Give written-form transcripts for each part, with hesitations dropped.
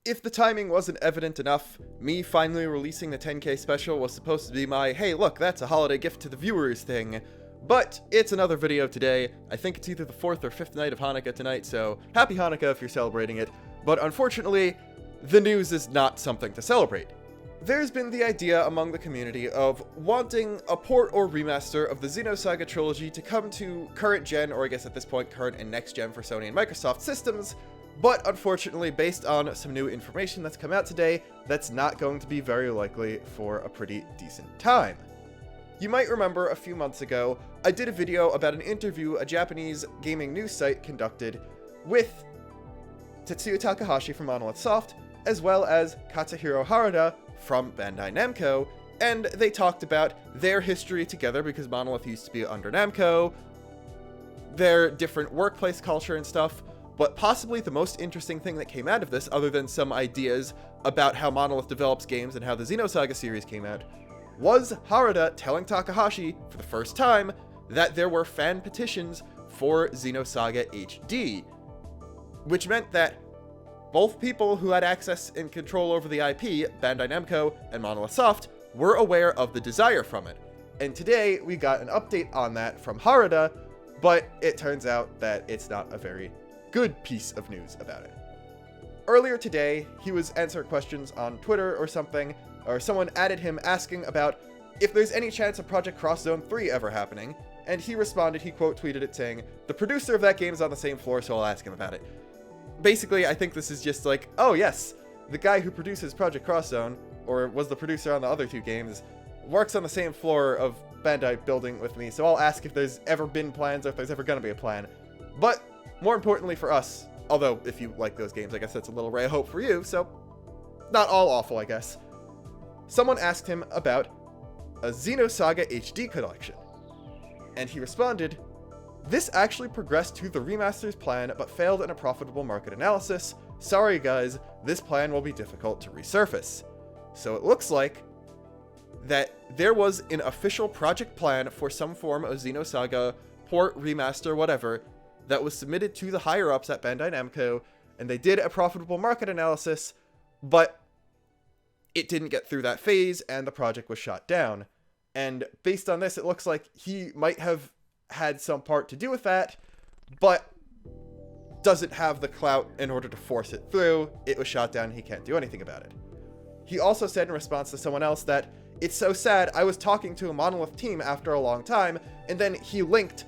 If the timing wasn't evident enough, me finally releasing the 10K special was supposed to be my, hey look, that's a holiday gift to the viewers thing. But it's another video today. I think it's either the 4th or 5th night of Hanukkah tonight, so happy Hanukkah if you're celebrating it. But unfortunately, the news is not something to celebrate. There's been the idea among the community of wanting a port or remaster of the Xenosaga trilogy to come to current gen, or I guess at this point current and next gen for Sony and Microsoft systems, but unfortunately, based on some new information that's come out today, that's not going to be very likely for a pretty decent time. You might remember a few months ago, I did a video about an interview a Japanese gaming news site conducted with Tetsuya Takahashi from Monolith Soft, as well as Katsuhiro Harada from Bandai Namco, and they talked about their history together because Monolith used to be under Namco, their different workplace culture and stuff. But possibly the most interesting thing that came out of this, other than some ideas about how Monolith develops games and how the Xenosaga series came out, was Harada telling Takahashi, for the first time, that there were fan petitions for Xenosaga HD. Which meant that both people who had access and control over the IP, Bandai Namco and Monolith Soft, were aware of the desire from it. And today, we got an update on that from Harada, but it turns out that it's not a very good piece of news about it. Earlier today, he was answering questions on Twitter or something, or someone added him asking about if there's any chance of Project Cross Zone 3 ever happening, and he responded, he quote tweeted it saying, "The producer of that game is on the same floor, so I'll ask him about it." Basically, I think this is just like, oh yes, the guy who produces Project Cross Zone, or was the producer on the other two games, works on the same floor of Bandai building with me, so I'll ask if there's ever been plans or if there's ever gonna be a plan. But more importantly for us, although if you like those games, I guess that's a little ray of hope for you, so not all awful, I guess. Someone asked him about a Xenosaga HD collection, and he responded, "This actually progressed to the remaster's plan, but failed in a profitable market analysis. Sorry guys, this plan will be difficult to resurface." So it looks like that there was an official project plan for some form of Xenosaga port, remaster, whatever, that was submitted to the higher-ups at Bandai Namco, and they did a profitable market analysis, but it didn't get through that phase, and the project was shot down. And based on this, it looks like he might have had some part to do with that, but doesn't have the clout in order to force it through. It was shot down, he can't do anything about it. He also said in response to someone else that, "It's so sad, I was talking to a Monolith team after a long time," and then he linked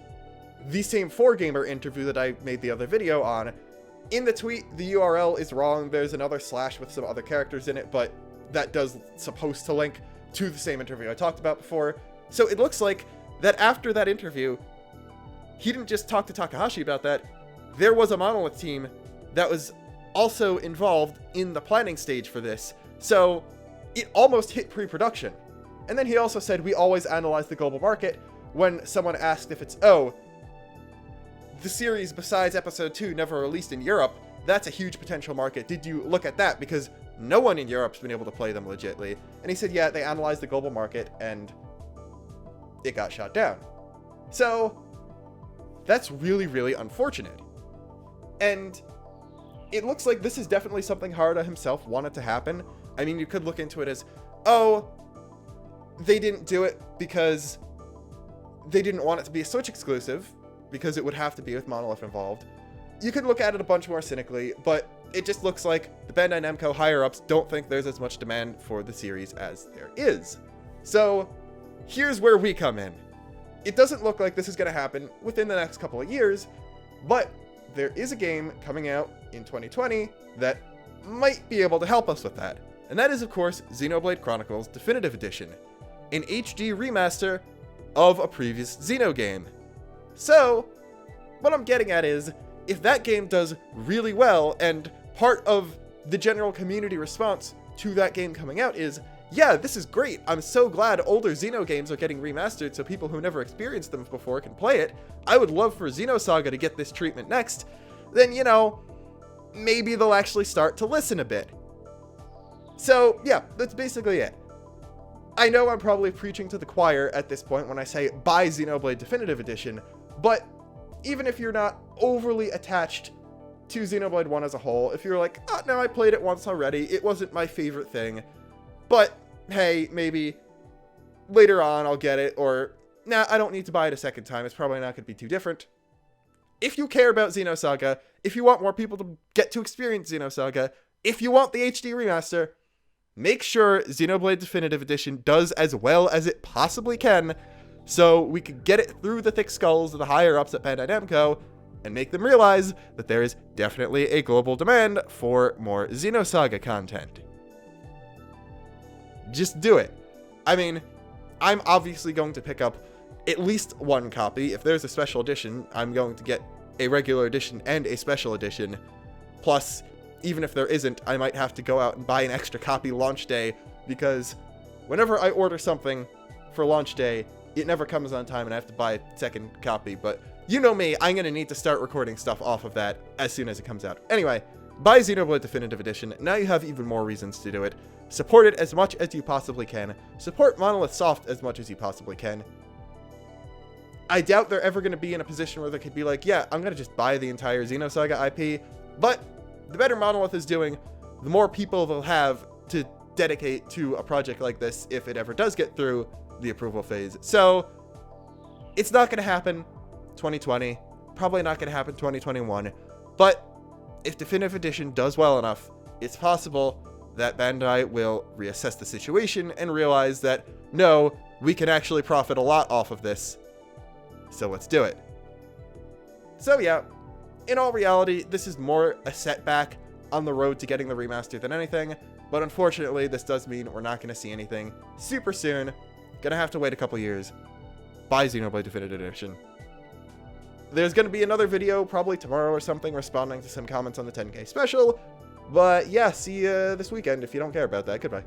the same 4Gamer interview that I made the other video on. In the tweet, the URL is wrong. There's another slash with some other characters in it, but that does supposed to link to the same interview I talked about before. So it looks like that after that interview, he didn't just talk to Takahashi about that. There was a Monolith team that was also involved in the planning stage for this. So it almost hit pre-production. And then he also said, "We always analyze the global market." When someone asked if it's, oh, the series besides episode 2 never released in Europe, that's a huge potential market. Did you look at that? Because no one in Europe's been able to play them legitly. And he said, yeah, they analyzed the global market and it got shot down. So that's really, really unfortunate. And it looks like this is definitely something Harada himself wanted to happen. I mean, you could look into it as, oh, they didn't do it because they didn't want it to be a Switch exclusive, because it would have to be with Monolith involved. You could look at it a bunch more cynically, but it just looks like the Bandai Namco higher-ups don't think there's as much demand for the series as there is. So here's where we come in. It doesn't look like this is going to happen within the next couple of years, but there is a game coming out in 2020 that might be able to help us with that. And that is, of course, Xenoblade Chronicles Definitive Edition, an HD remaster of a previous Xeno game. So, what I'm getting at is, if that game does really well, and part of the general community response to that game coming out is, yeah, this is great, I'm so glad older Xeno games are getting remastered so people who never experienced them before can play it, I would love for Xenosaga to get this treatment next, then, you know, maybe they'll actually start to listen a bit. So, yeah, that's basically it. I know I'm probably preaching to the choir at this point when I say buy Xenoblade Definitive Edition, but even if you're not overly attached to Xenoblade 1 as a whole. If you're like, oh, no, I played it once already, it wasn't my favorite thing, but hey, maybe later on I'll get it, or nah, I don't need to buy it a second time, it's probably not going to be too different. If you care about Xenosaga, if you want more people to get to experience Xenosaga, if you want the HD remaster, make sure Xenoblade Definitive Edition does as well as it possibly can, so we can get it through the thick skulls of the higher-ups at Bandai Namco, and make them realize that there is definitely a global demand for more Xenosaga content. Just do it. I mean, I'm obviously going to pick up at least one copy. If there's a special edition, I'm going to get a regular edition and a special edition. Plus, even if there isn't, I might have to go out and buy an extra copy launch day, because whenever I order something for launch day, it never comes on time and I have to buy a second copy. But you know me, I'm going to need to start recording stuff off of that as soon as it comes out. Anyway, buy Xenoblade Definitive Edition. Now you have even more reasons to do it. Support it as much as you possibly can. Support Monolith Soft as much as you possibly can. I doubt they're ever going to be in a position where they could be like, yeah, I'm going to just buy the entire Xenosaga IP. But the better Monolith is doing, the more people they'll have to dedicate to a project like this if it ever does get through the approval phase. So it's not going to happen 2020, probably not going to happen 2021, but if Definitive Edition does well enough, it's possible that Bandai will reassess the situation and realize that, no, we can actually profit a lot off of this, so let's do it. So yeah, in all reality, this is more a setback on the road to getting the remaster than anything, but unfortunately, this does mean we're not going to see anything super soon. Gonna have to wait a couple years. Buy Xenoblade Definitive Edition. There's gonna be another video, probably tomorrow or something, responding to some comments on the 10K special. But yeah, see you this weekend if you don't care about that. Goodbye.